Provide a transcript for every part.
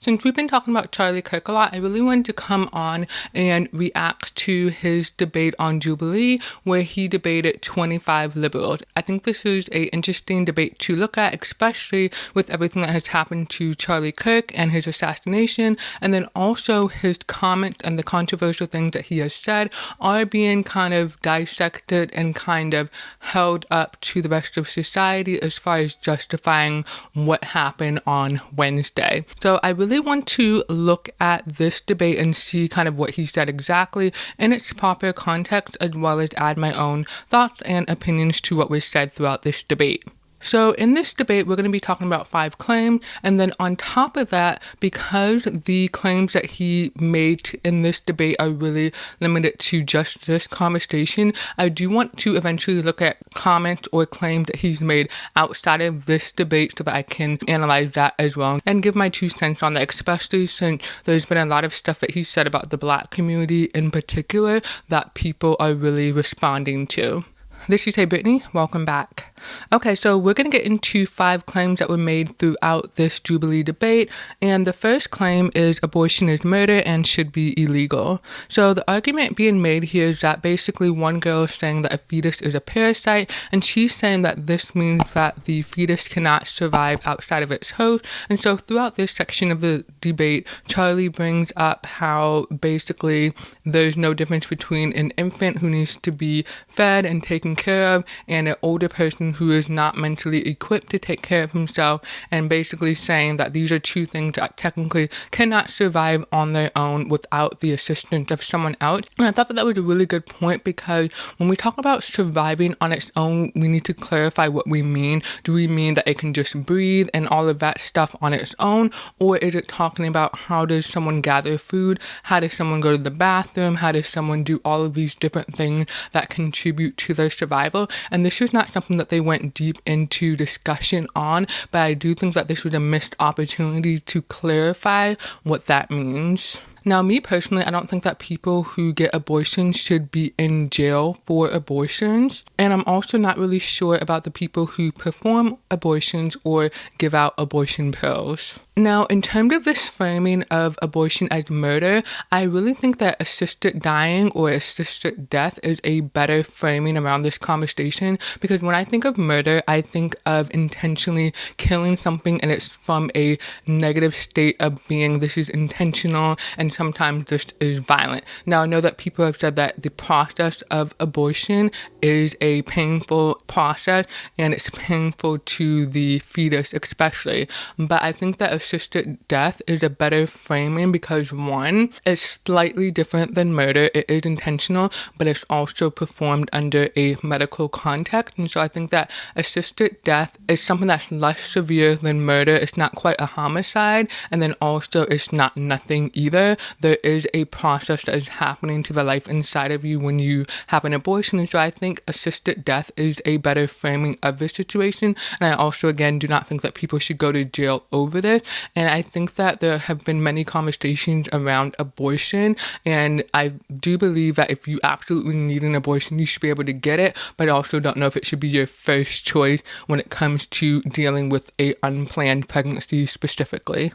Since we've been talking about Charlie Kirk a lot, I really wanted to come on and react to his debate on Jubilee, where he debated 25 liberals. I think this is an interesting debate to look at, especially with everything that has happened to Charlie Kirk and his assassination, and then also his comments and the controversial things that he has said are being kind of dissected and kind of held up to the rest of society as far as justifying what happened on Wednesday. So I really want to look at this debate and see kind of what he said exactly in its proper context, as well as add my own thoughts and opinions to what was said throughout this debate. So in this debate, we're going to be talking about 5 claims, and then on top of that, because the claims that he made in this debate are really limited to just this conversation, I do want to eventually look at comments or claims that he's made outside of this debate so that I can analyze that as well and give my 2 cents on that, especially since there's been a lot of stuff that he said about the Black community in particular that people are really responding to. This is Hey Brittany, welcome back. Okay, so we're going to get into 5 claims that were made throughout this Jubilee debate, and the first claim is abortion is murder and should be illegal. So the argument being made here is that basically one girl is saying that a fetus is a parasite, and she's saying that this means that the fetus cannot survive outside of its host. And so throughout this section of the debate, Charlie brings up how basically there's no difference between an infant who needs to be fed and taken care of and an older person who is not mentally equipped to take care of himself, and basically saying that these are 2 things that technically cannot survive on their own without the assistance of someone else. And I thought that was a really good point, because when we talk about surviving on its own, we need to clarify what we mean. Do we mean that it can just breathe and all of that stuff on its own, or is it talking about how does someone gather food, how does someone go to the bathroom, how does someone do all of these different things that contribute to their survival? And this is not something that they went deep into discussion on, but I do think that this was a missed opportunity to clarify what that means. Now, me personally, I don't think that people who get abortions should be in jail for abortions. And I'm also not really sure about the people who perform abortions or give out abortion pills. Now, in terms of this framing of abortion as murder, I really think that assisted dying or assisted death is a better framing around this conversation, because when I think of murder, I think of intentionally killing something, and it's from a negative state of being. This is intentional, and sometimes this is violent. Now, I know that people have said that the process of abortion is a painful process, and it's painful to the fetus especially, but I think that assisted death is a better framing because, one, it's slightly different than murder. It is intentional, but it's also performed under a medical context. And so I think that assisted death is something that's less severe than murder. It's not quite a homicide, and then also it's not nothing either. There is a process that is happening to the life inside of you when you have an abortion. And so I think assisted death is a better framing of this situation. And I also, again, do not think that people should go to jail over this. And I think that there have been many conversations around abortion, and I do believe that if you absolutely need an abortion, you should be able to get it, but I also don't know if it should be your first choice when it comes to dealing with a unplanned pregnancy specifically.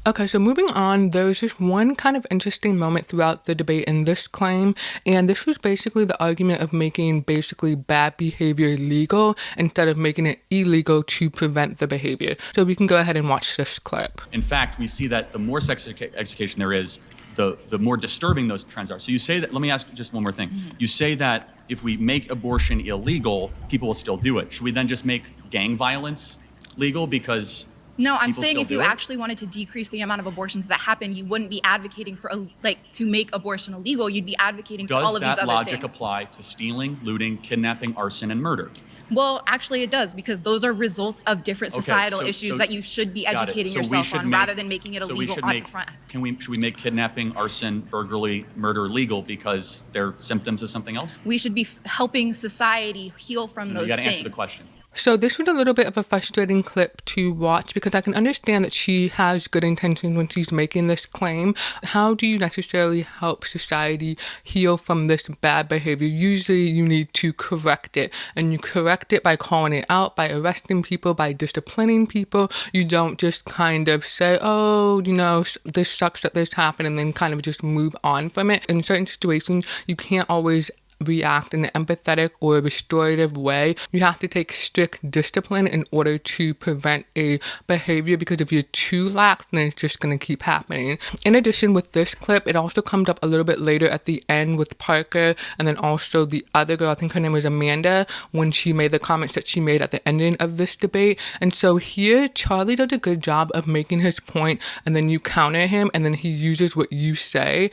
Okay, so moving on, there was just one kind of interesting moment throughout the debate in this claim, and this was basically the argument of making basically bad behavior legal instead of making it illegal to prevent the behavior. So we can go ahead and watch this clip. In fact, we see that the more sex education there is, the more disturbing those trends are. So you say that, let me ask just one more thing. You say that if we make abortion illegal, people will still do it. Should we then just make gang violence legal because... No, I'm saying if you actually wanted to decrease the amount of abortions that happen, you wouldn't be advocating for, to make abortion illegal. You'd be advocating for all of these other things. Does that logic apply to stealing, looting, kidnapping, arson, and murder? Well, actually it does, because those are results of different societal issues that you should be educating yourself on rather than making it illegal on the front. Should we make kidnapping, arson, burglary, murder legal because they're symptoms of something else? We should be helping society heal from those things. You got to answer the question. So this was a little bit of a frustrating clip to watch because I can understand that she has good intentions when she's making this claim. How do you necessarily help society heal from this bad behavior? Usually you need to correct it, and you correct it by calling it out, by arresting people, by disciplining people. You don't just kind of say, oh, this sucks that this happened, and then kind of just move on from it. In certain situations, you can't always react in an empathetic or restorative way. You have to take strict discipline in order to prevent a behavior, because if you're too lax, then it's just going to keep happening. In addition, with this clip, it also comes up a little bit later at the end with Parker, and then also the other girl, I think her name was Amanda, when she made the comments that she made at the ending of this debate. And so here, Charlie does a good job of making his point, and then you counter him, and then he uses what you say,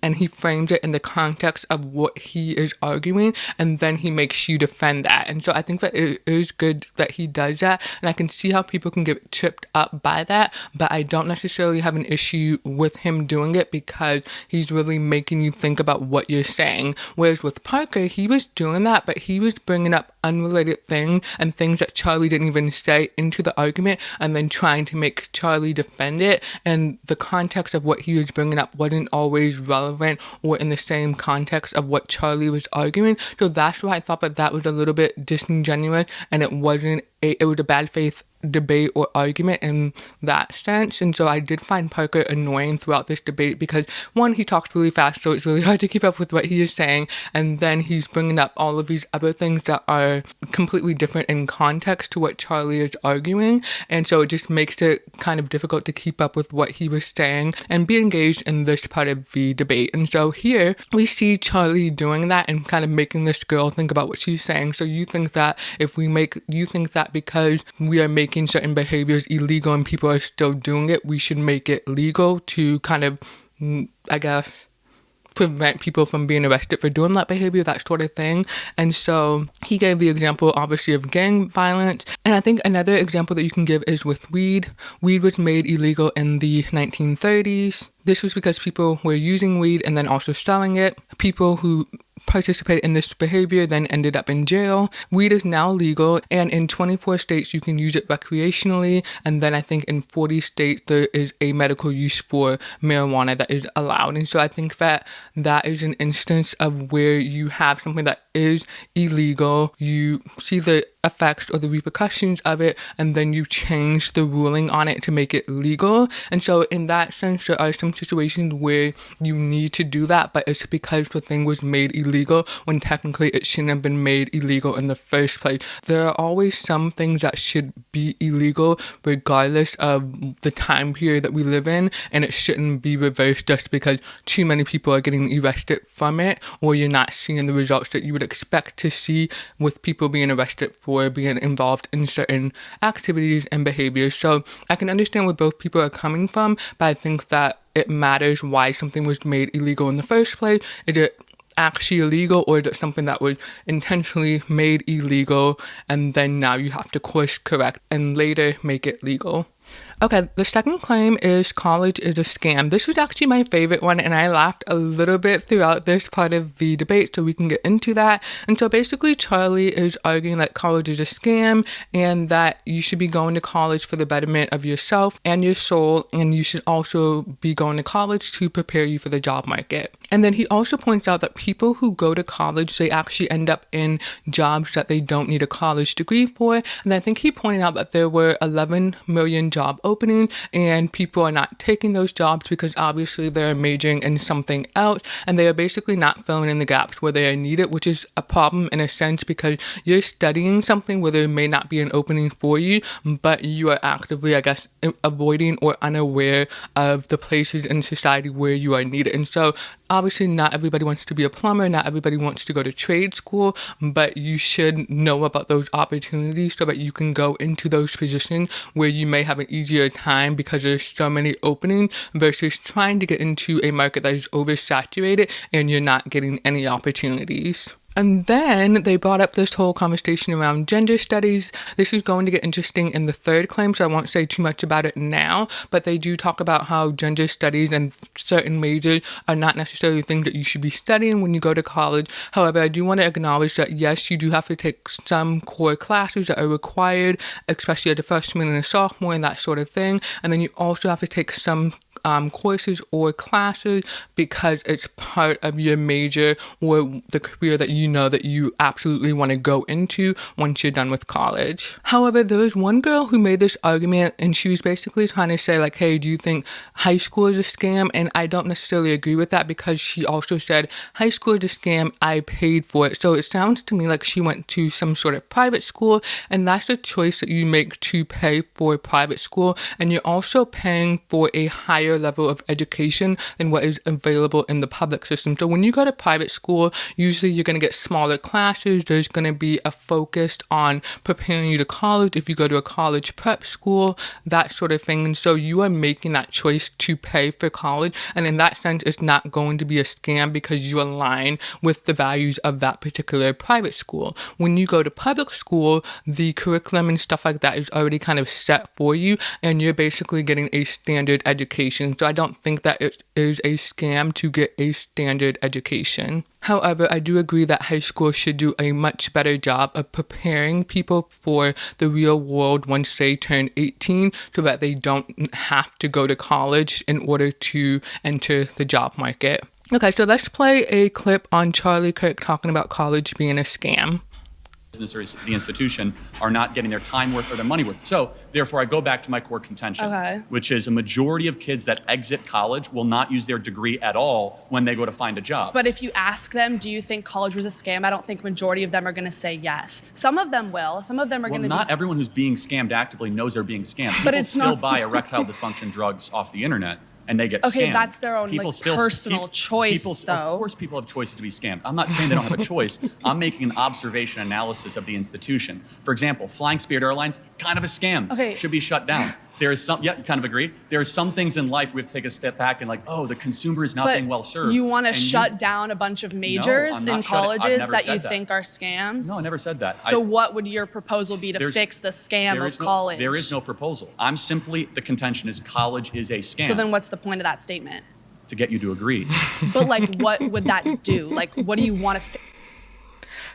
and he frames it in the context of what he is arguing, and then he makes you defend that. And so I think that it is good that he does that, and I can see how people can get tripped up by that, but I don't necessarily have an issue with him doing it because he's really making you think about what you're saying. Whereas with Parker, he was doing that, but he was bringing up unrelated things and things that Charlie didn't even say into the argument, and then trying to make Charlie defend it, and the context of what he was bringing up wasn't always relevant or in the same context of what Charlie was arguing. So that's why I thought that was a little bit disingenuous, and it was a bad faith debate or argument in that sense. And so I did find Parker annoying throughout this debate because, one, he talks really fast, so it's really hard to keep up with what he is saying, and then he's bringing up all of these other things that are completely different in context to what Charlie is arguing, and so it just makes it kind of difficult to keep up with what he was saying and be engaged in this part of the debate. And so here we see Charlie doing that and kind of making this girl think about what she's saying. So you think that because we are making certain behaviors illegal and people are still doing it, we should make it legal to kind of, I guess, prevent people from being arrested for doing that behavior, that sort of thing. And so he gave the example, obviously, of gang violence. And I think another example that you can give is with weed. Weed was made illegal in the 1930s. This was because people were using weed and then also selling it. People who participated in this behavior then ended up in jail. Weed is now legal, and in 24 states you can use it recreationally, and then I think in 40 states there is a medical use for marijuana that is allowed. And so I think that is an instance of where you have something that is illegal, you see the effects or the repercussions of it, and then you change the ruling on it to make it legal. And so in that sense, there are some situations where you need to do that, but it's because the thing was made illegal when technically it shouldn't have been made illegal in the first place. There are always some things that should be illegal regardless of the time period that we live in, and it shouldn't be reversed just because too many people are getting arrested from it, or you're not seeing the results that you would expect to see with people being arrested for being involved in certain activities and behaviors. So I can understand where both people are coming from, but I think that it matters why something was made illegal in the first place. Is it actually illegal, or is it something that was intentionally made illegal and then now you have to course correct and later make it legal? Okay, the second claim is college is a scam. This was actually my favorite one, and I laughed a little bit throughout this part of the debate, so we can get into that. And so basically, Charlie is arguing that college is a scam and that you should be going to college for the betterment of yourself and your soul, and you should also be going to college to prepare you for the job market. And then he also points out that people who go to college, they actually end up in jobs that they don't need a college degree for. And I think he pointed out that there were 11 million job openings, and people are not taking those jobs because obviously they're majoring in something else, and they are basically not filling in the gaps where they are needed, which is a problem in a sense because you're studying something where there may not be an opening for you, but you are actively, I guess, avoiding or unaware of the places in society where you are needed. And so obviously not everybody wants to be a plumber, not everybody wants to go to trade school, but you should know about those opportunities so that you can go into those positions where you may have an easier time because there's so many openings versus trying to get into a market that is oversaturated and you're not getting any opportunities. And then they brought up this whole conversation around gender studies. This is going to get interesting in the third claim, so I won't say too much about it now, but they do talk about how gender studies and certain majors are not necessarily things that you should be studying when you go to college. However, I do want to acknowledge that yes, you do have to take some core classes that are required, especially as a freshman and a sophomore and that sort of thing. And then you also have to take some courses or classes because it's part of your major or the career that you know that you absolutely want to go into once you're done with college. However, there was one girl who made this argument and she was basically trying to say like, hey, do you think high school is a scam? And I don't necessarily agree with that because she also said high school is a scam, I paid for it. So it sounds to me like she went to some sort of private school, and that's a choice that you make to pay for private school, and you're also paying for a higher level of education than what is available in the public system. So when you go to private school, usually you're going to get smaller classes. There's going to be a focus on preparing you to college if you go to a college prep school, that sort of thing. And so you are making that choice to pay for college. And in that sense, it's not going to be a scam because you align with the values of that particular private school. When you go to public school, the curriculum and stuff like that is already kind of set for you, and you're basically getting a standard education. So I don't think that it is a scam to get a standard education. However, I do agree that high school should do a much better job of preparing people for the real world once they turn 18 so that they don't have to go to college in order to enter the job market. Okay, so let's play a clip on Charlie Kirk talking about college being a scam. Business or the institution are not getting their time worth or their money worth. So therefore, I go back to my core contention, which is a majority of kids that exit college will not use their degree at all when they go to find a job. But if you ask them, do you think college was a scam? I don't think majority of them are going to say yes. Some of them will. Some of them are going to not everyone who's being scammed actively knows they're being scammed. People still buy erectile dysfunction drugs off the internet. And they get scammed. Okay, that's their own personal choice, though. Of course people have choices to be scammed. I'm not saying they don't have a choice. I'm making an observation analysis of the institution. For example, flying Spirit Airlines, kind of a scam. Okay. Should be shut down. There is some, you kind of agree. There are some things in life we have to take a step back and like, oh, the consumer is not being well served. You want to shut down a bunch of majors in colleges that you think are scams? No, I never said that. So what would your proposal be to fix the scam of college? There is no proposal. I'm simply, the contention is college is a scam. So then what's the point of that statement? To get you to agree. But like, what would that do? Like, what do you want to fix?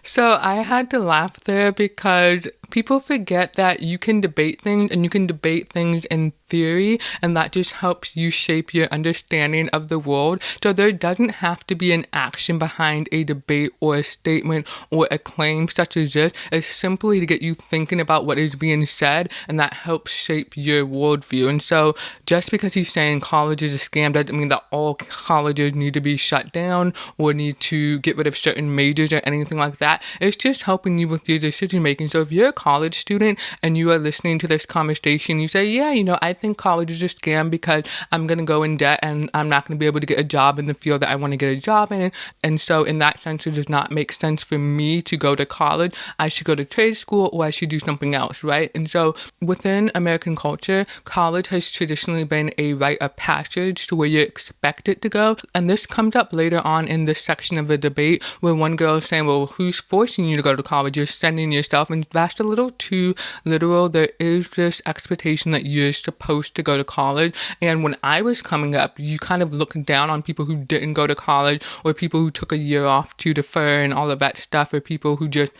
So I had to laugh there because people forget that you can debate things and you can debate things in theory, and that just helps you shape your understanding of the world. So there doesn't have to be an action behind a debate or a statement or a claim such as this. It's simply to get you thinking about what is being said, and that helps shape your worldview. And so just because he's saying college is a scam doesn't mean that all colleges need to be shut down or need to get rid of certain majors or anything like that. It's just helping you with your decision making. So if you're a college student and you are listening to this conversation, you say, yeah, I think college is a scam because I'm going to go in debt and I'm not going to be able to get a job in the field that I want to get a job in. And so in that sense, it does not make sense for me to go to college. I should go to trade school or I should do something else, right? And so within American culture, college has traditionally been a rite of passage to where you're expected to go. And this comes up later on in this section of the debate where one girl is saying, well, who's forcing you to go to college? You're sending yourself. And that's a little too literal. There is this expectation that you're supposed to go to college. And when I was coming up, you kind of looked down on people who didn't go to college, or people who took a year off to defer and all of that stuff, or people who just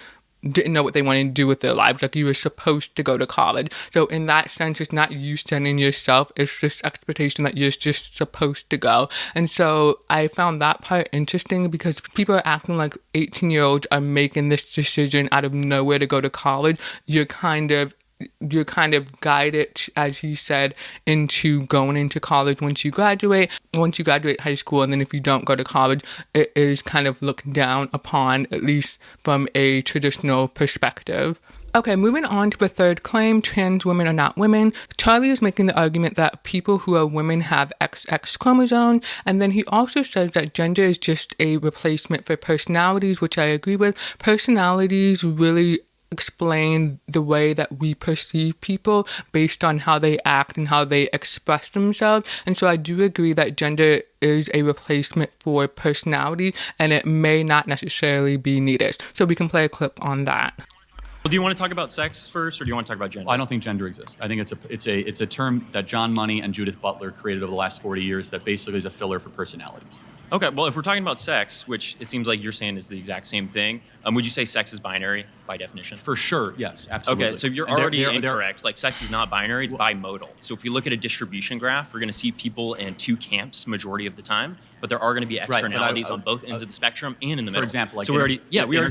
didn't know what they wanted to do with their lives. Like, you were supposed to go to college. So in that sense, it's not you sending yourself, it's just expectation that you're just supposed to go. And so I found that part interesting because people are acting like 18-year-olds are making this decision out of nowhere to go to college. You're kind of guided, as he said, into going into college once you graduate high school. And then if you don't go to college, it is kind of looked down upon, at least from a traditional perspective. Okay, moving on to the third claim, trans women are not women. Charlie is making the argument that people who are women have XX chromosome, and then he also says that gender is just a replacement for personalities, which I agree with. Personalities really explain the way that we perceive people based on how they act and how they express themselves. And so I do agree that gender is a replacement for personality, and it may not necessarily be needed. So we can play a clip on that. Well, do you want to talk about sex first, or do you want to talk about gender? I don't think gender exists. I think it's a term that John Money and Judith Butler created over the last 40 years that basically is a filler for personalities. Okay, well, if we're talking about sex, which it seems like you're saying is the exact same thing, would you say sex is binary by definition? For sure, yes, absolutely. Okay, so you're already incorrect. Like, sex is not binary, it's bimodal. So if you look at a distribution graph, we're going to see people in two camps majority of the time, but there are going to be externalities on both ends of the spectrum and in the middle. For example, like so we already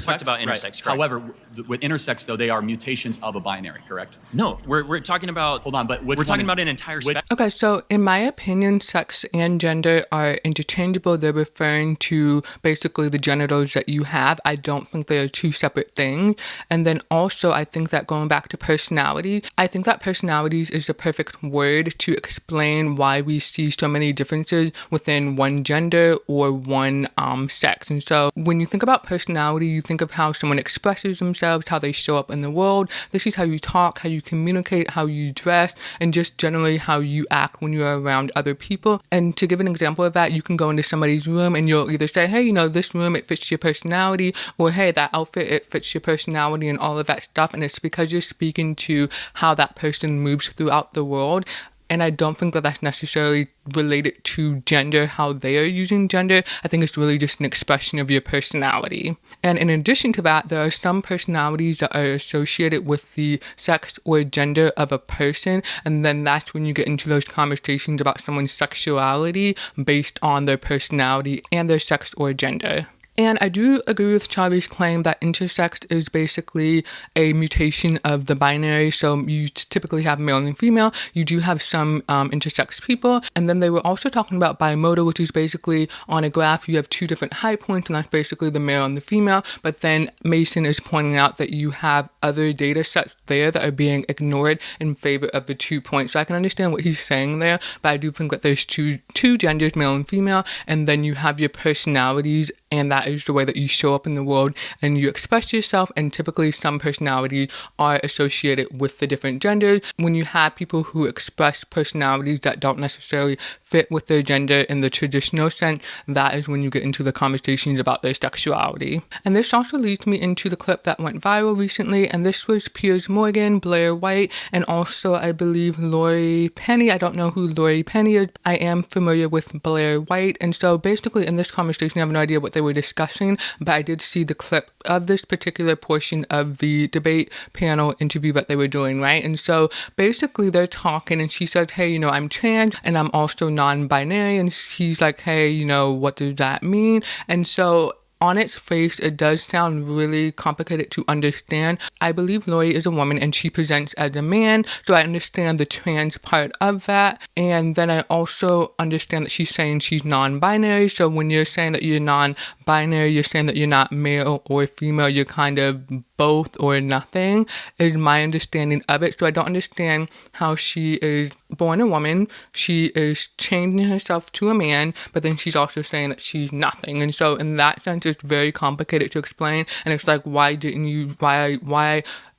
talked about intersex. Right. However, with intersex, though, they are mutations of a binary, correct? No, we're talking about. Hold on, but we're talking about an entire spectrum. Okay, so in my opinion, sex and gender are interchangeable. They're referring to basically the genitals that you have. I don't think they are two separate things. And then also, I think that going back to personality, I think that personalities is the perfect word to explain why we see so many differences within one gender or one sex. And so when you think about personality, you think of how someone expresses themselves, how they show up in the world. This is how you talk, how you communicate, how you dress, and just generally how you act when you're around other people. And to give an example of that, you can go into somebody's room and you'll either say, hey, this room, it fits your personality, or hey, that outfit, it fits your personality, and all of that stuff. And it's because you're speaking to how that person moves throughout the world. And I don't think that that's necessarily related to gender, how they are using gender. I think it's really just an expression of your personality. And in addition to that, there are some personalities that are associated with the sex or gender of a person. And then that's when you get into those conversations about someone's sexuality based on their personality and their sex or gender. And I do agree with Charlie's claim that intersex is basically a mutation of the binary. So you typically have male and female. You do have some intersex people. And then they were also talking about bimodal, which is basically on a graph, you have two different high points, and that's basically the male and the female. But then Mason is pointing out that you have other data sets there that are being ignored in favor of the 2 points. So I can understand what he's saying there, but I do think that there's two genders, male and female, and then you have your personalities, and that is the way that you show up in the world and you express yourself. And typically some personalities are associated with the different genders. When you have people who express personalities that don't necessarily fit with their gender in the traditional sense, that is when you get into the conversations about their sexuality. And this also leads me into the clip that went viral recently, and this was Piers Morgan, Blair White, and also I believe Lori Penny. I don't know who Lori Penny is. I am familiar with Blair White, and so basically in this conversation I have no idea what they were discussing, but I did see the clip of this particular portion of the debate panel interview that they were doing, right? And so basically they're talking and she said, hey, I'm trans and I'm also non-binary, and he's like, hey, what does that mean? And so on its face, it does sound really complicated to understand. I believe Lori is a woman and she presents as a man, so I understand the trans part of that. And then I also understand that she's saying she's non-binary. So when you're saying that you're non-binary, you're saying that you're not male or female, you're kind of both or nothing, is my understanding of it. So I don't understand how she is born a woman, she is changing herself to a man, but then she's also saying that she's nothing. And so in that sense, it's very complicated to explain. And it's like, why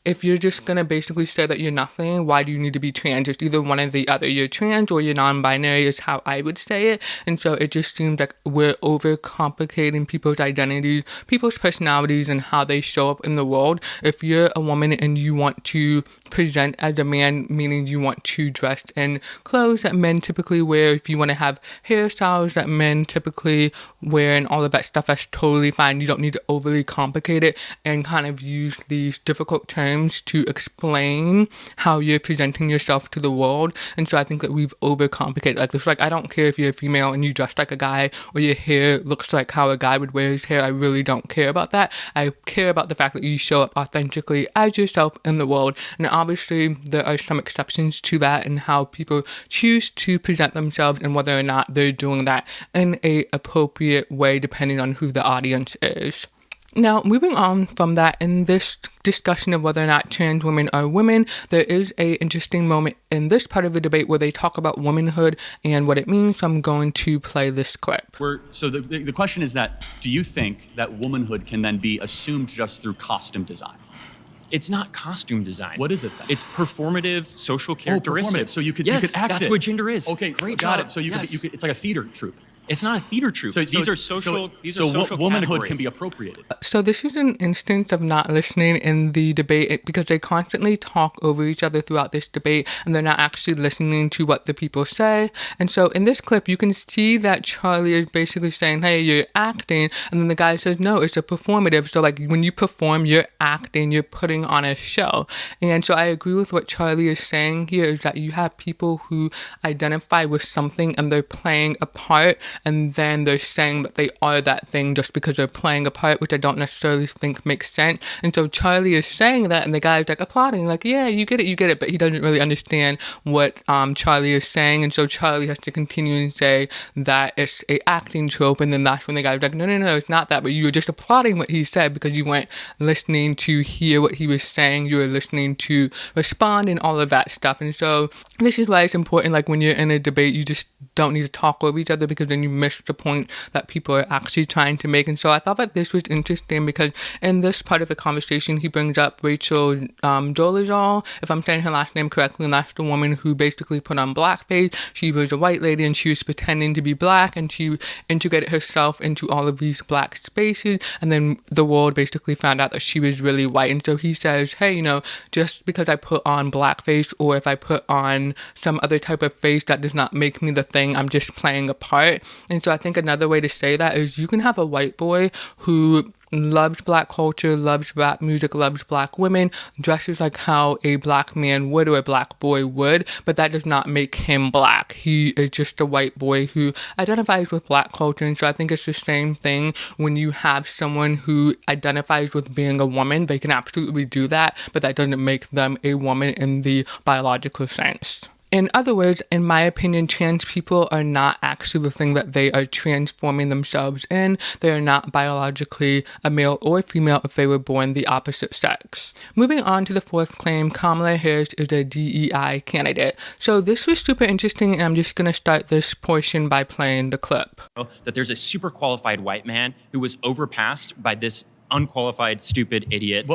if you're just going to basically say that you're nothing, why do you need to be trans? It's either one or the other. You're trans or you're non-binary is how I would say it. And so it just seems like we're overcomplicating people's identities, people's personalities, and how they show up in the world. If you're a woman and you want to present as a man, meaning you want to dress in clothes that men typically wear, if you want to have hairstyles that men typically wear and all of that stuff, that's totally fine. You don't need to overly complicate it and kind of use these difficult terms to explain how you're presenting yourself to the world. And so I think that we've overcomplicated like this. Like, I don't care if you're a female and you dress like a guy or your hair looks like how a guy would wear his hair. I really don't care about that. I care about the fact that you show up authentically as yourself in the world. And obviously there are some exceptions to that and how people choose to present themselves and whether or not they're doing that in a appropriate way depending on who the audience is. Now, moving on from that, in this discussion of whether or not trans women are women, there is an interesting moment in this part of the debate where they talk about womanhood and what it means. So I'm going to play this clip. So the question is that, do you think that womanhood can then be assumed just through costume design? It's not costume design. What is it then? It's performative social characteristics. So you could yes, you could act that's it. what gender is. Okay, great got job. it. So you could, it's like a theater troupe. It's not a theater troupe. These are social. These are social womanhood categories. can be appropriated. So this is an instance of not listening in the debate because they constantly talk over each other throughout this debate and they're not actually listening to what the people say. And so in this clip, you can see that Charlie is basically saying, hey, you're acting. And then the guy says, no, it's a performative. So like when you perform, you're acting, you're putting on a show. And so I agree with what Charlie is saying here is that you have people who identify with something and they're playing a part. And then they're saying that they are that thing just because they're playing a part, which I don't necessarily think makes sense. And so Charlie is saying that, and the guy's like applauding, like, yeah, you get it. But he doesn't really understand what Charlie is saying. And so Charlie has to continue and say that it's a acting trope. And then that's when the guy's like, no, it's not that. But you were just applauding what he said because you weren't listening to hear what he was saying. You were listening to respond and all of that stuff. And so this is why it's important, like when you're in a debate, you just don't need to talk over each other because then you miss the point that people are actually trying to make. And so I thought that this was interesting because in this part of the conversation, he brings up Rachel Dolezal, if I'm saying her last name correctly, and that's the woman who basically put on blackface. She was a white lady and she was pretending to be black and she integrated herself into all of these black spaces. And then the world basically found out that she was really white. And so he says, hey, just because I put on blackface or if I put on some other type of face, that does not make me the thing. I'm just playing a part. And so I think another way to say that is you can have a white boy who loves black culture, loves rap music, loves black women, dresses like how a black man would or a black boy would, but that does not make him black. He is just a white boy who identifies with black culture. And so I think it's the same thing when you have someone who identifies with being a woman. They can absolutely do that, but that doesn't make them a woman in the biological sense. In other words, in my opinion, trans people are not actually the thing that they are transforming themselves in. They are not biologically a male or female if they were born the opposite sex. Moving on to the fourth claim, Kamala Harris is a DEI candidate. So this was super interesting, and I'm just going to start this portion by playing the clip. That there's a super qualified white man who was overpassed by this unqualified, stupid, idiot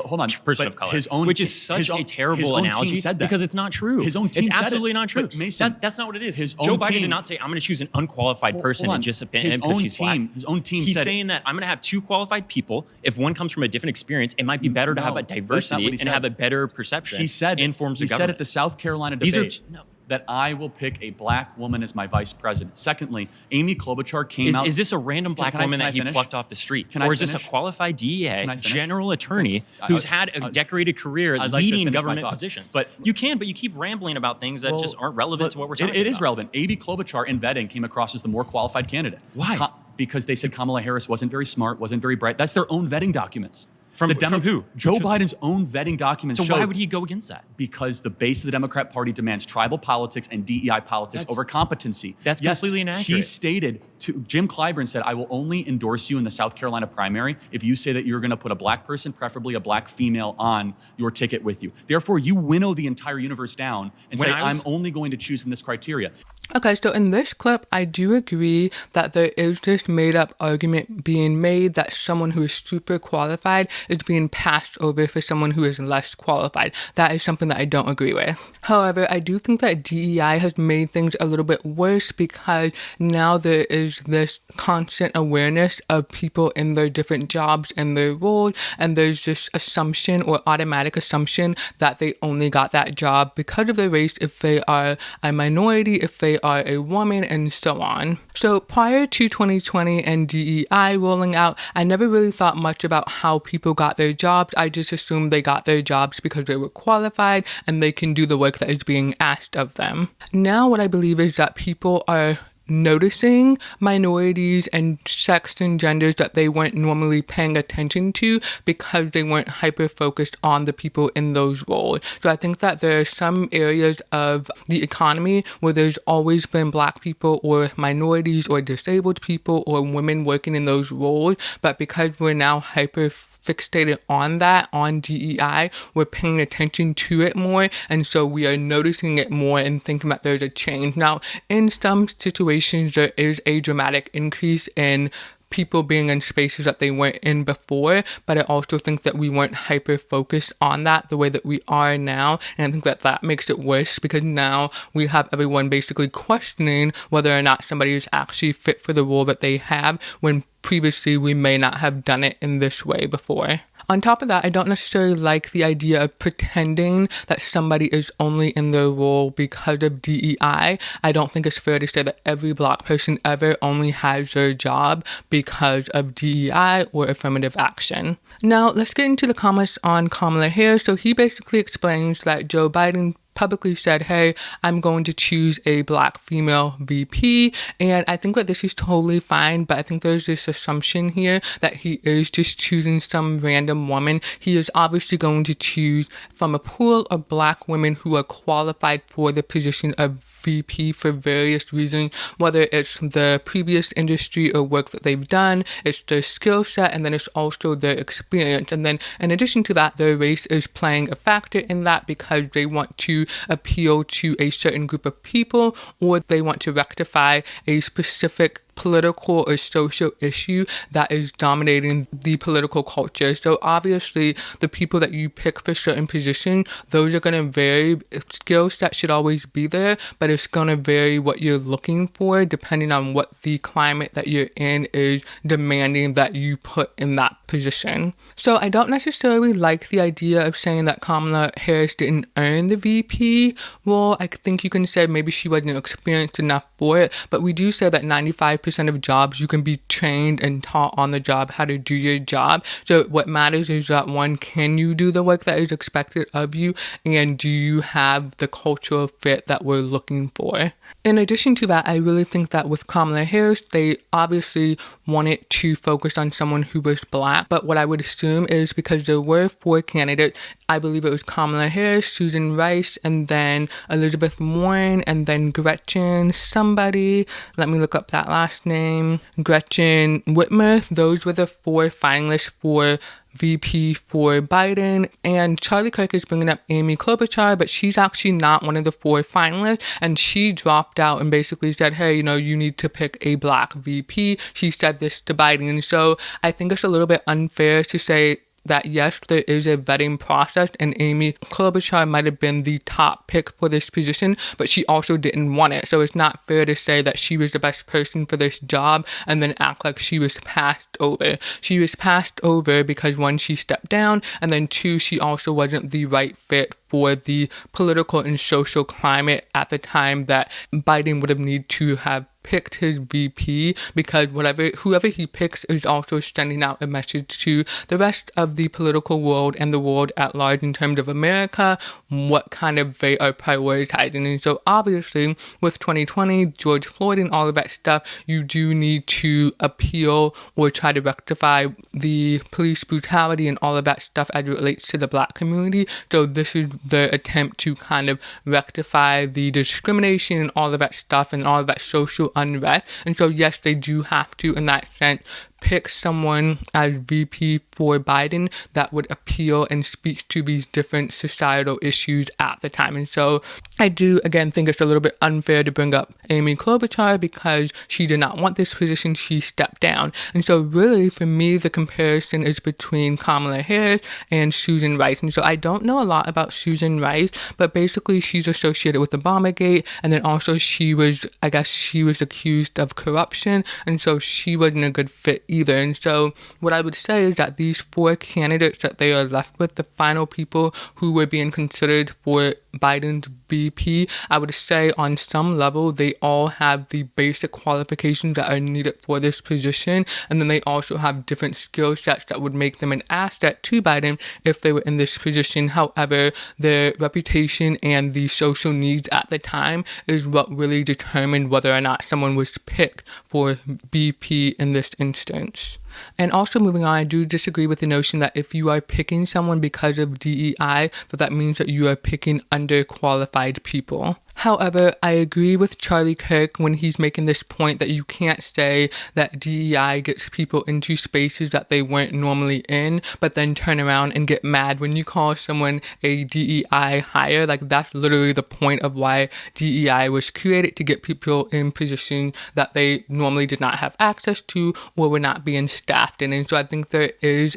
person of color, which is such a terrible analogy because it's not true. His own team it's absolutely not true. Mason, that's not what it is. Joe Biden did not say, I'm going to choose an unqualified person and just append because she's black. His own team He's said saying that I'm going to have two qualified people. If one comes from a different experience, it might be better to have a diversity and have a better perception in forms of government. He said at the South Carolina debate that I will pick a black woman as my vice president. Secondly, Amy Klobuchar came out. Is this a random black woman that he plucked off the street? Or is this a qualified DEA general attorney who's had a decorated career leading government positions? But you keep rambling about things that just aren't relevant to what we're talking about. It is relevant. Amy Klobuchar in vetting came across as the more qualified candidate. Why? Because they said Kamala Harris wasn't very smart, wasn't very bright. That's their own vetting documents. From who? Joe Biden's own vetting documents. So why would he go against that? Because the base of the Democrat Party demands tribal politics and DEI politics over competency. That's completely inaccurate. He stated Jim Clyburn said, I will only endorse you in the South Carolina primary if you say that you're going to put a black person, preferably a black female, on your ticket with you. Therefore, you winnow the entire universe down and say, I'm only going to choose from this criteria. Okay, so in this clip, I do agree that there is this made-up argument being made that someone who is super qualified is being passed over for someone who is less qualified. That is something that I don't agree with. However, I do think that DEI has made things a little bit worse because now there is this constant awareness of people in their different jobs and their roles, and there's this assumption or automatic assumption that they only got that job because of their race, if they are a minority, if they are a woman, and so on. So prior to 2020 and DEI rolling out, I never really thought much about how people got their jobs. I just assumed they got their jobs because they were qualified and they can do the work that is being asked of them. Now what I believe is that people are noticing minorities and sex and genders that they weren't normally paying attention to because they weren't hyper-focused on the people in those roles. So I think that there are some areas of the economy where there's always been black people or minorities or disabled people or women working in those roles, but because we're now hyper-fixated on that, on DEI, we're paying attention to it more, and so we are noticing it more and thinking that there's a change. Now, in some situations, there is a dramatic increase in people being in spaces that they weren't in before, but I also think that we weren't hyper focused on that the way that we are now, and I think that that makes it worse because now we have everyone basically questioning whether or not somebody is actually fit for the role that they have when previously we may not have done it in this way before. On top of that, I don't necessarily like the idea of pretending that somebody is only in their role because of DEI. I don't think it's fair to say that every Black person ever only has their job because of DEI or affirmative action. Now, let's get into the comments on Kamala Harris. So he basically explains that Joe Biden publicly said, hey, I'm going to choose a Black female VP. And I think that this is totally fine, but I think there's this assumption here that he is just choosing some random woman. He is obviously going to choose from a pool of Black women who are qualified for the position of VP for various reasons, whether it's the previous industry or work that they've done, it's their skill set, and then it's also their experience. And then in addition to that, their race is playing a factor in that because they want to appeal to a certain group of people or they want to rectify a specific political or social issue that is dominating the political culture. So obviously the people that you pick for certain positions, those are going to vary. Skill set should always be there, but it's going to vary what you're looking for depending on what the climate that you're in is demanding that you put in that position. So I don't necessarily like the idea of saying that Kamala Harris didn't earn the VP role. I think you can say maybe she wasn't experienced enough for it, but we do say that 95% of jobs you can be trained and taught on the job how to do your job. So what matters is that one, can you do the work that is expected of you, and do you have the cultural fit that we're looking for? In addition to that, I really think that with Kamala Harris, they obviously wanted to focus on someone who was Black, but what I would assume is because there were 4 candidates, I believe it was Kamala Harris, Susan Rice, and then Elizabeth Warren, and then Gretchen somebody. Let me look up that last name. Gretchen Whitmer. Those were the 4 finalists for VP for Biden, and Charlie Kirk is bringing up Amy Klobuchar, but she's actually not one of the 4 finalists, and she dropped out and basically said, hey, you need to pick a Black VP. She said this to Biden, and so I think it's a little bit unfair to say that yes, there is a vetting process, and Amy Klobuchar might have been the top pick for this position, but she also didn't want it. So it's not fair to say that she was the best person for this job and then act like she was passed over. She was passed over because 1, she stepped down, and then 2, she also wasn't the right fit for the political and social climate at the time that Biden would have needed to have picked his VP, because whoever he picks is also sending out a message to the rest of the political world and the world at large in terms of America, what kind of they are prioritizing. And so obviously with 2020, George Floyd and all of that stuff, you do need to appeal or try to rectify the police brutality and all of that stuff as it relates to the Black community. So this is their attempt to kind of rectify the discrimination and all of that stuff and all of that social unrest. And so yes, they do have to, in that sense, pick someone as VP for Biden that would appeal and speak to these different societal issues at the time. And so I do, again, think it's a little bit unfair to bring up Amy Klobuchar because she did not want this position. She stepped down. And so really, for me, the comparison is between Kamala Harris and Susan Rice. And so I don't know a lot about Susan Rice, but basically she's associated with Obamagate. And then also she was accused of corruption. And so she wasn't a good fit either. And so what I would say is that these 4 candidates that they are left with, the final people who were being considered for Biden's VP, I would say on some level they all have the basic qualifications that are needed for this position, and then they also have different skill sets that would make them an asset to Biden if they were in this position. However, their reputation and the social needs at the time is what really determined whether or not someone was picked for VP in this instance. And also moving on, I do disagree with the notion that if you are picking someone because of DEI, that means that you are picking underqualified people. However, I agree with Charlie Kirk when he's making this point that you can't say that DEI gets people into spaces that they weren't normally in, but then turn around and get mad when you call someone a DEI hire. Like, that's literally the point of why DEI was created, to get people in positions that they normally did not have access to or were not being staffed in. And so I think there is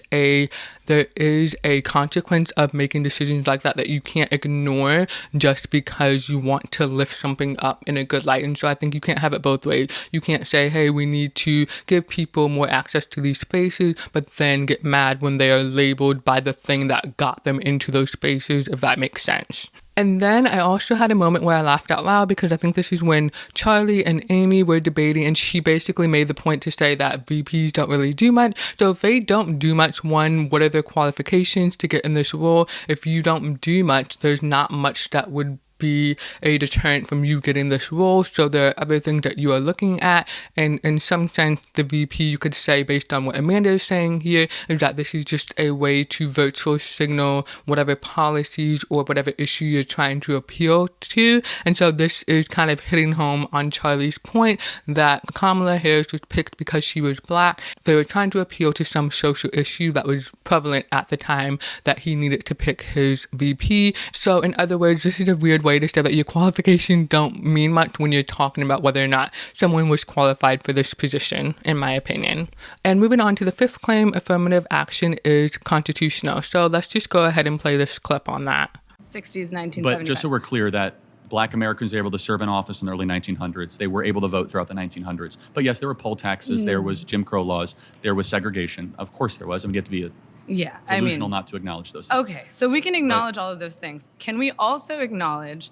a consequence of making decisions like that you can't ignore just because you want to lift something up in a good light. And so I think you can't have it both ways. You can't say, hey, we need to give people more access to these spaces, but then get mad when they are labeled by the thing that got them into those spaces, if that makes sense. And then I also had a moment where I laughed out loud, because I think this is when Charlie and Amy were debating, and she basically made the point to say that VPs don't really do much. So if they don't do much, one, what are their qualifications to get in this role? If you don't do much, there's not much that would be a deterrent from you getting this role. So there are other things that you are looking at, and in some sense the VP, you could say, based on what Amanda is saying here, is that this is just a way to virtual signal whatever policies or whatever issue you're trying to appeal to. And so this is kind of hitting home on Charlie's point that Kamala Harris was picked because she was Black. They were trying to appeal to some social issue that was prevalent at the time that he needed to pick his VP. So in other words, this is a weird way to say that your qualifications don't mean much when you're talking about whether or not someone was qualified for this position, in my opinion. And moving on to the fifth claim, affirmative action is constitutional. So let's just go ahead and play this clip on that. 60s, 1970s. But just so we're clear, that Black Americans were able to serve in office in the early 1900s. They were able to vote throughout the 1900s. But yes, there were poll taxes, there was Jim Crow laws, there was segregation. Of course there was. I mean, you have to be delusional not to acknowledge those things. Okay, so we can acknowledge all of those things. Can we also acknowledge,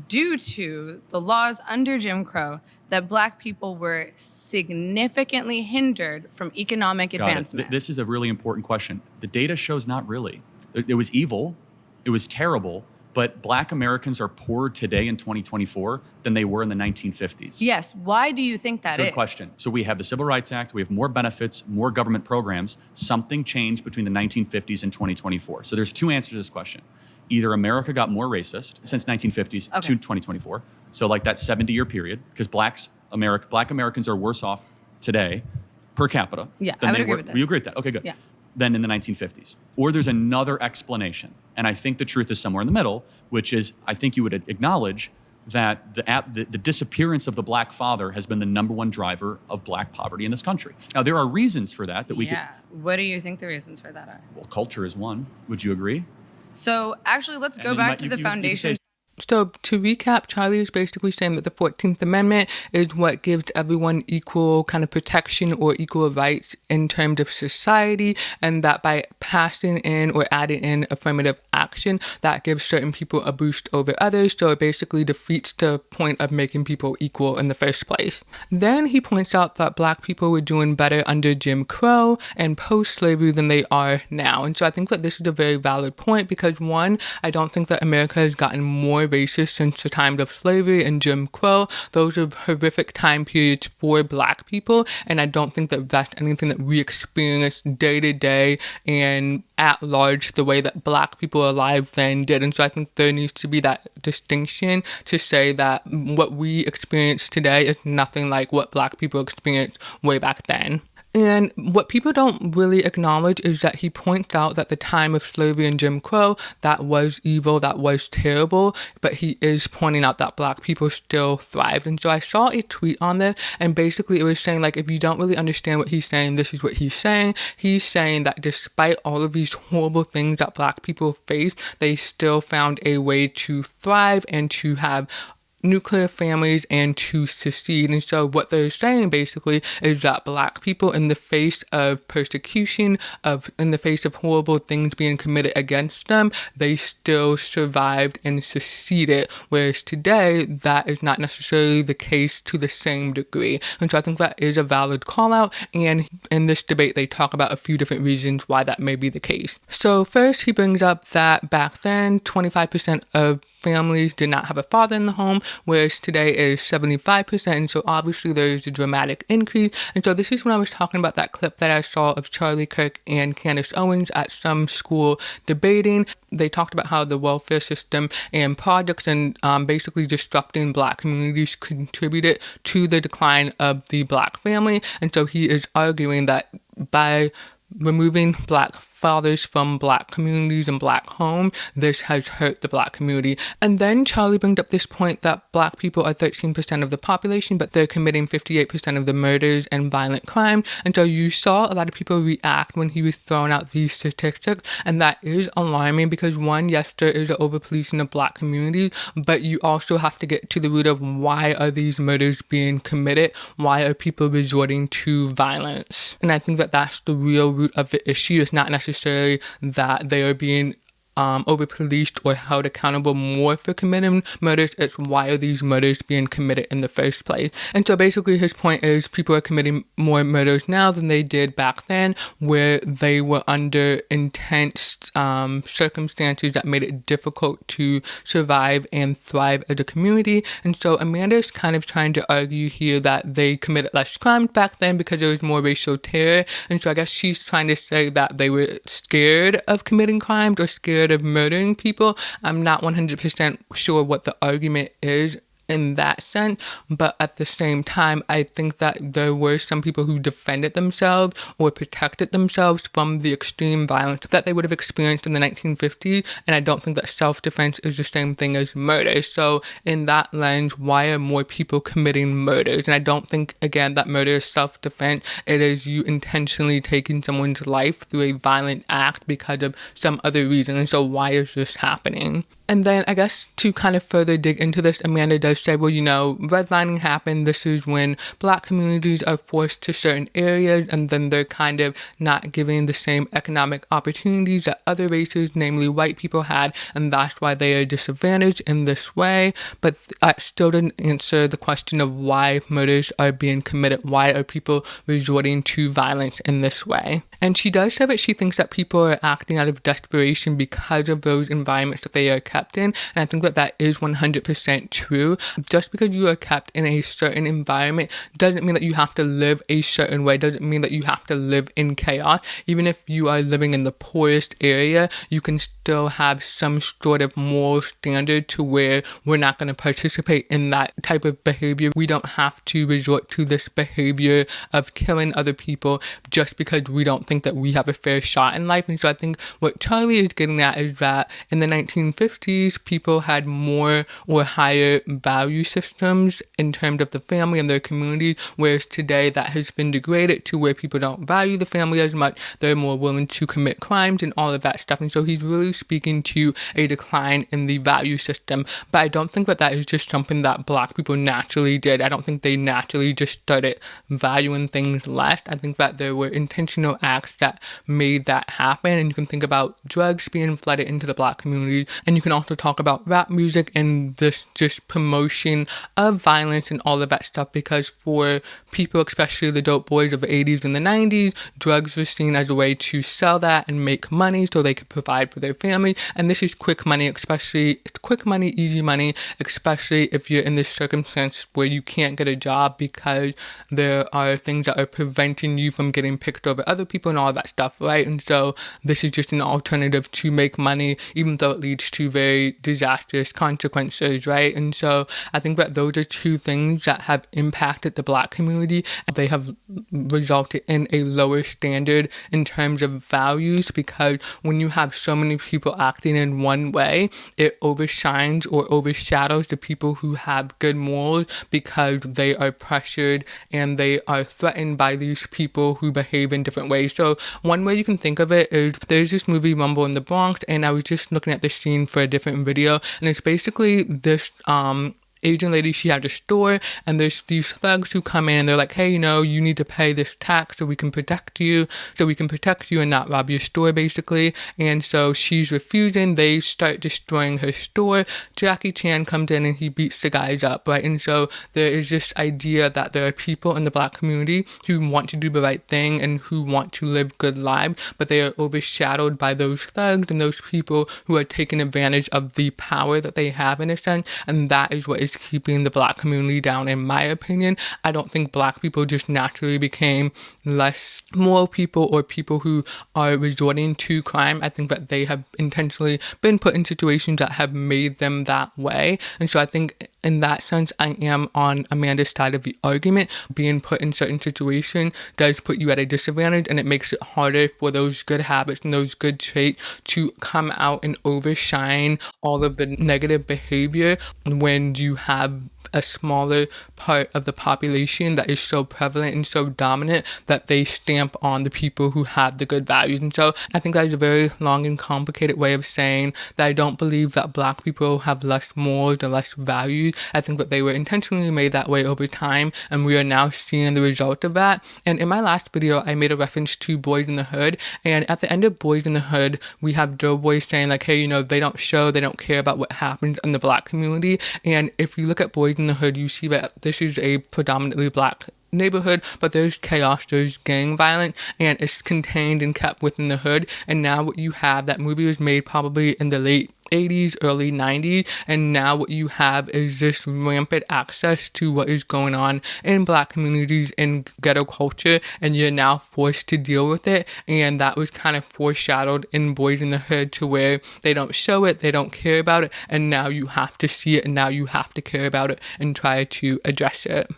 due to the laws under Jim Crow, that Black people were significantly hindered from economic advancement? This is a really important question. The data shows not really. It was evil. It was terrible. But Black Americans are poorer today in 2024 than they were in the 1950s. Yes. Why do you think that is? Good question. So we have the Civil Rights Act. We have more benefits, more government programs. Something changed between the 1950s and 2024. So there's two answers to this question. Either America got more racist since 1950s to 2024. So like that 70-year period, because Black Americans are worse off today per capita than they were. You agree with that? Okay, good. Yeah. Than in the 1950s. Or there's another explanation. And I think the truth is somewhere in the middle, which is, I think you would acknowledge that the disappearance of the Black father has been the number one driver of Black poverty in this country. Now, there are reasons for that we could. What do you think the reasons for that are? Well, culture is one. Would you agree? So actually, let's go back to the foundation. So to recap, Charlie is basically saying that the 14th Amendment is what gives everyone equal kind of protection or equal rights in terms of society, and that by passing in or adding in affirmative action, that gives certain people a boost over others. So it basically defeats the point of making people equal in the first place. Then he points out that Black people were doing better under Jim Crow and post-slavery than they are now. And so I think that this is a very valid point, because one, I don't think that America has gotten more racist since the times of slavery and Jim Crow. Those are horrific time periods for Black people, and I don't think that that's anything that we experience day to day and at large the way that Black people alive then did. And so I think there needs to be that distinction to say that what we experience today is nothing like what Black people experienced way back then. And what people don't really acknowledge is that he points out that the time of slavery and Jim Crow, that was evil, that was terrible, but he is pointing out that Black people still thrived. And so I saw a tweet on this, and basically it was saying, like, if you don't really understand what he's saying, this is what he's saying. He's saying that despite all of these horrible things that Black people faced, they still found a way to thrive and to have nuclear families and to succeed. And so what they're saying basically is that Black people, in the face of persecution, in the face of horrible things being committed against them, they still survived and succeeded, whereas today that is not necessarily the case to the same degree. And so I think that is a valid call out, and in this debate they talk about a few different reasons why that may be the case. So first, he brings up that back then 25% of families did not have a father in the home, whereas today is 75%. And so obviously there is a dramatic increase. And so this is when I was talking about that clip that I saw of Charlie Kirk and Candace Owens at some school debating. They talked about how the welfare system and projects and basically disrupting Black communities contributed to the decline of the Black family. And so he is arguing that by removing Black fathers from Black communities and Black homes, this has hurt the Black community. And then Charlie brings up this point that Black people are 13% of the population, but they're committing 58% of the murders and violent crime. And so you saw a lot of people react when he was throwing out these statistics, and that is alarming because one, yes, there is an over-policing of Black communities, but you also have to get to the root of why are these murders being committed? Why are people resorting to violence? And I think that that's the real root of the issue. It's not necessarily that they are being over-policed or held accountable more for committing murders. It's why are these murders being committed in the first place? And so basically his point is people are committing more murders now than they did back then, where they were under intense circumstances that made it difficult to survive and thrive as a community. And so Amanda's kind of trying to argue here that they committed less crimes back then because there was more racial terror. And so I guess she's trying to say that they were scared of committing crimes or scared of murdering people. I'm not 100% sure what the argument is in that sense, but at the same time, I think that there were some people who defended themselves or protected themselves from the extreme violence that they would have experienced in the 1950s, and I don't think that self-defense is the same thing as murder. So in that lens, why are more people committing murders? And I don't think, again, that murder is self-defense. It is you intentionally taking someone's life through a violent act because of some other reason. And so why is this happening? And then I guess to kind of further dig into this, Amanda does say, well, you know, redlining happened. This is when Black communities are forced to certain areas and then they're kind of not given the same economic opportunities that other races, namely white people, had. And that's why they are disadvantaged in this way. But that still didn't answer the question of why murders are being committed. Why are people resorting to violence in this way? And she does say that she thinks that people are acting out of desperation because of those environments that they are kept in. And I think that that is 100% true. Just because you are kept in a certain environment doesn't mean that you have to live a certain way, doesn't mean that you have to live in chaos. Even if you are living in the poorest area, you can still have some sort of moral standard to where we're not going to participate in that type of behavior. We don't have to resort to this behavior of killing other people just because we don't think that we have a fair shot in life. And so I think what Charlie is getting at is that in the 1950s, people had more or higher value systems in terms of the family and their communities, whereas today that has been degraded to where people don't value the family as much. They're more willing to commit crimes and all of that stuff. And so he's really speaking to a decline in the value system. But I don't think that that is just something that Black people naturally did. I don't think they naturally just started valuing things less. I think that there were intentional acts that made that happen. And you can think about drugs being flooded into the Black community. And you can also talk about rap music and this just promotion of violence and all of that stuff, because for people, especially the dope boys of the 80s and the 90s, drugs were seen as a way to sell that and make money so they could provide for their family. And this is quick money, easy money, especially if you're in this circumstance where you can't get a job because there are things that are preventing you from getting picked over other people and all that stuff, right? And so this is just an alternative to make money, even though it leads to very disastrous consequences, right? And so I think that those are two things that have impacted the Black community. They have resulted in a lower standard in terms of values, because when you have so many people acting in one way, it overshines or overshadows the people who have good morals, because they are pressured and they are threatened by these people who behave in different ways. So one way you can think of it is there's this movie Rumble in the Bronx, and I was just looking at the scene for a different video, and it's basically this Asian lady, she has a store, and there's these thugs who come in and they're like, hey, you know, you need to pay this tax so we can protect you and not rob your store, basically. And so she's refusing. They start destroying her store. Jackie Chan comes in and he beats the guys up, right? And so there is this idea that there are people in the Black community who want to do the right thing and who want to live good lives, but they are overshadowed by those thugs and those people who are taking advantage of the power that they have, in a sense, and that is what is is keeping the Black community down, in my opinion. I don't think Black people just naturally became less moral people or people who are resorting to crime. I think that they have intentionally been put in situations that have made them that way. And so I think in that sense, I am on Amanda's side of the argument. Being put in certain situations does put you at a disadvantage, and it makes it harder for those good habits and those good traits to come out and overshine all of the negative behavior when you have a smaller part of the population that is so prevalent and so dominant that they stamp on the people who have the good values. And so I think that is a very long and complicated way of saying that I don't believe that Black people have less morals or less values. I think that they were intentionally made that way over time, and we are now seeing the result of that. And in my last video, I made a reference to Boys in the Hood, and at the end of Boys in the Hood, we have Doughboy saying like, hey, they don't care about what happens in the Black community. And if you look at Boys in the Hood, you see that this is a predominantly Black neighborhood, but there's chaos, there's gang violence, and it's contained and kept within the hood. And now what you have, that movie was made probably in the late 80s, early 90s, and now what you have is this rampant access to what is going on in Black communities in ghetto culture, and you're now forced to deal with it. And that was kind of foreshadowed in Boys in the Hood, to where they don't show it, they don't care about it, and now you have to see it, and now you have to care about it and try to address it.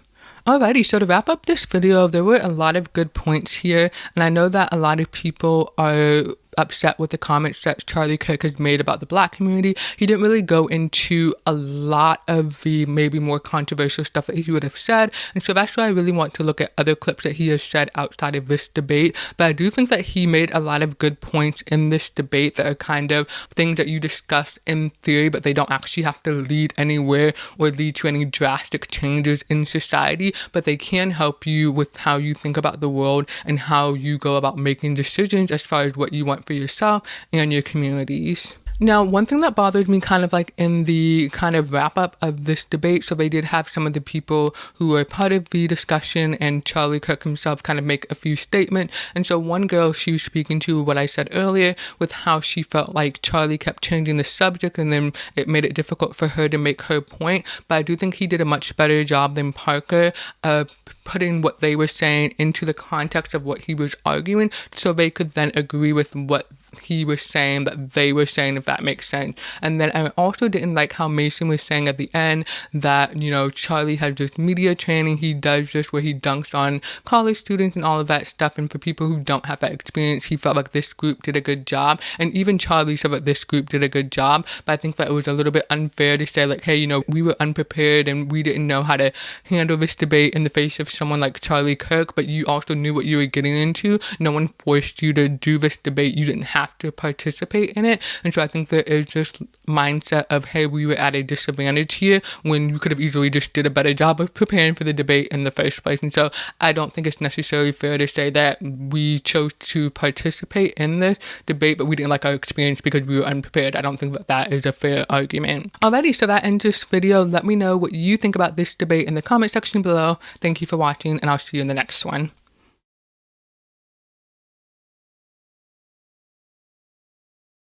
Alrighty, so to wrap up this video, there were a lot of good points here, and I know that a lot of people are upset with the comments that Charlie Kirk has made about the Black community. He didn't really go into a lot of the maybe more controversial stuff that he would have said, and so that's why I really want to look at other clips that he has said outside of this debate. But I do think that he made a lot of good points in this debate that are kind of things that you discuss in theory, but they don't actually have to lead anywhere or lead to any drastic changes in society, but they can help you with how you think about the world and how you go about making decisions as far as what you want for yourself and your communities. Now, one thing that bothered me kind of like in the kind of wrap up of this debate, so they did have some of the people who were part of the discussion and Charlie Kirk himself kind of make a few statements. And so one girl, she was speaking to what I said earlier with how she felt like Charlie kept changing the subject and then it made it difficult for her to make her point. But I do think he did a much better job than Parker of putting what they were saying into the context of what he was arguing, so they could then agree with what he was saying that they were saying, if that makes sense. And then I also didn't like how Mason was saying at the end that, Charlie has this media training, he does this where he dunks on college students and all of that stuff, and for people who don't have that experience, he felt like this group did a good job. And even Charlie said that this group did a good job, but I think that it was a little bit unfair to say like, hey, we were unprepared and we didn't know how to handle this debate in the face of someone like Charlie Kirk, but you also knew what you were getting into. No one forced you to do this debate. You didn't have to participate in it. And so I think there is this mindset of, hey, we were at a disadvantage here when you could have easily just did a better job of preparing for the debate in the first place. And so I don't think it's necessarily fair to say that we chose to participate in this debate, but we didn't like our experience because we were unprepared. I don't think that that is a fair argument. Alrighty, so that ends this video. Let me know what you think about this debate in the comment section below. Thank you for watching, and I'll see you in the next one.